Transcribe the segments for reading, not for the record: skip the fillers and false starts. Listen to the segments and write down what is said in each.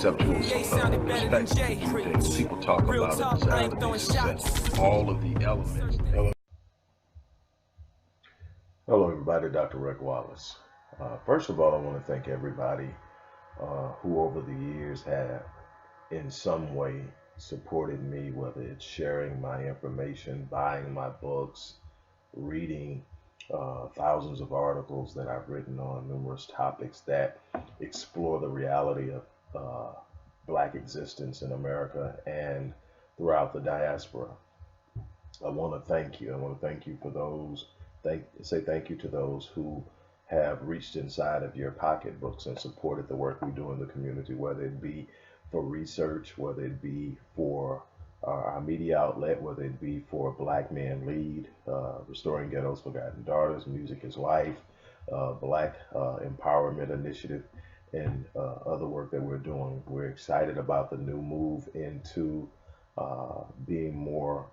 conceptual perspective to things. People talk about a desire to be successful. All of the elements. Hello everybody, Dr. Rick Wallace. First of all, I want to thank everybody who over the years have in some way supported me, whether it's sharing my information, buying my books, reading thousands of articles that I've written on numerous topics that explore the reality of Black existence in America and throughout the diaspora. I want to thank you. I want to thank you for those. Say thank you to those who have reached inside of your pocketbooks and supported the work we do in the community, whether it be for research, whether it be for our media outlet, whether it be for Black Men Lead, Restoring Ghetto's Forgotten Daughters, Music is Life, Black Empowerment Initiative, and other work that we're doing. We're excited about the new move into being more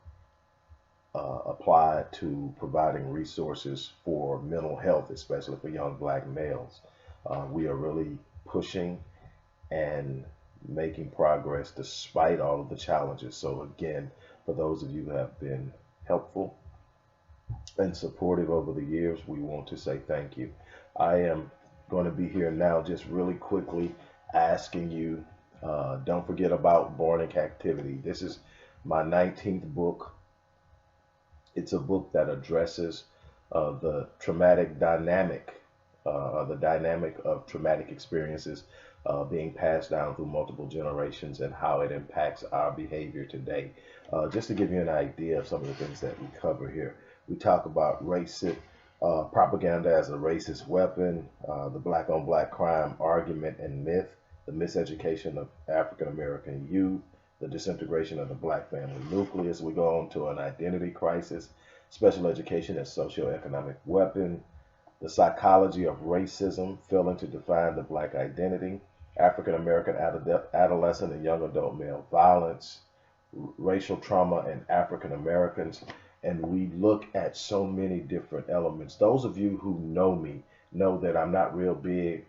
applied to providing resources for mental health, especially for young Black males. We are really pushing and making progress despite all of the challenges. So again, for those of you who have been helpful and supportive over the years, we want to say thank you. I am going to be here now just really quickly asking you, don't forget about Born in Captivity. This is my 19th book. It's a book that addresses the traumatic dynamic, the dynamic of traumatic experiences being passed down through multiple generations and how it impacts our behavior today. Just to give you an idea of some of the things that we cover here, we talk about racist propaganda as a racist weapon, the Black on Black crime argument and myth, the miseducation of African American youth, the disintegration of the Black family nucleus. We go on to an identity crisis, special education as socioeconomic weapon, the psychology of racism, failing to define the Black identity, African American adolescent and young adult male violence, racial trauma in African Americans. And we look at so many different elements. Those of you who know me know that I'm not real big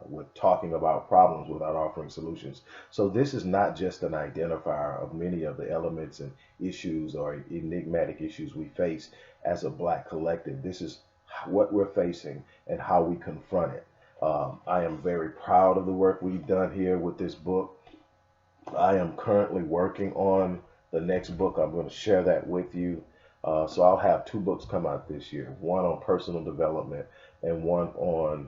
with talking about problems without offering solutions. So this is not just an identifier of many of the elements and issues or enigmatic issues we face as a Black collective. This is what we're facing and how we confront it. I am very proud of the work we've done here with this book. I am currently working on the next book. I'm going to share that with you. So I'll have 2 books come out this year, one on personal development and one on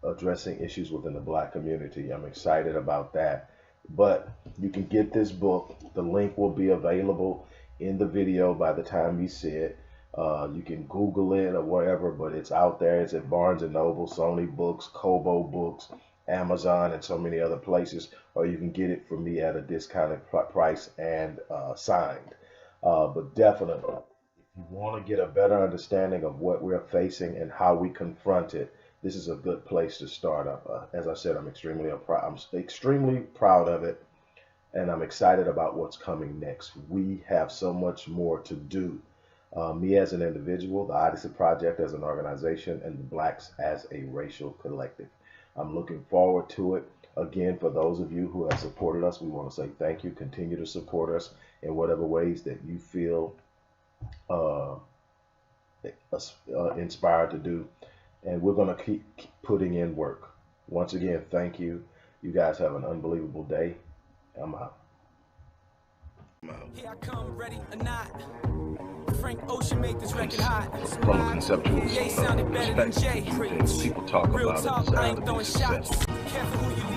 addressing issues within the Black community. I'm excited about that. But you can get this book. The link will be available in the video by the time you see it. You can Google it or wherever, but it's out there. It's at Barnes & Noble, Sony Books, Kobo Books, Amazon, and so many other places. Or you can get it from me at a discounted price and signed. But definitely, if you want to get a better understanding of what we're facing and how we confront it, this is a good place to start up. As I said, I'm extremely proud of it, and I'm excited about what's coming next. We have so much more to do. Me as an individual, the Odyssey Project as an organization, and the Blacks as a racial collective. I'm looking forward to it. Again, for those of you who have supported us, we want to say thank you. Continue to support us in whatever ways that you feel inspired to do. And we're going to keep putting in work. Once again, thank you. You guys have an unbelievable day. I'm out. Here I come, ready or not. Frank Ocean made this record hot. From a conceptual perspective to things. People talk about a desire to be successful. Careful who you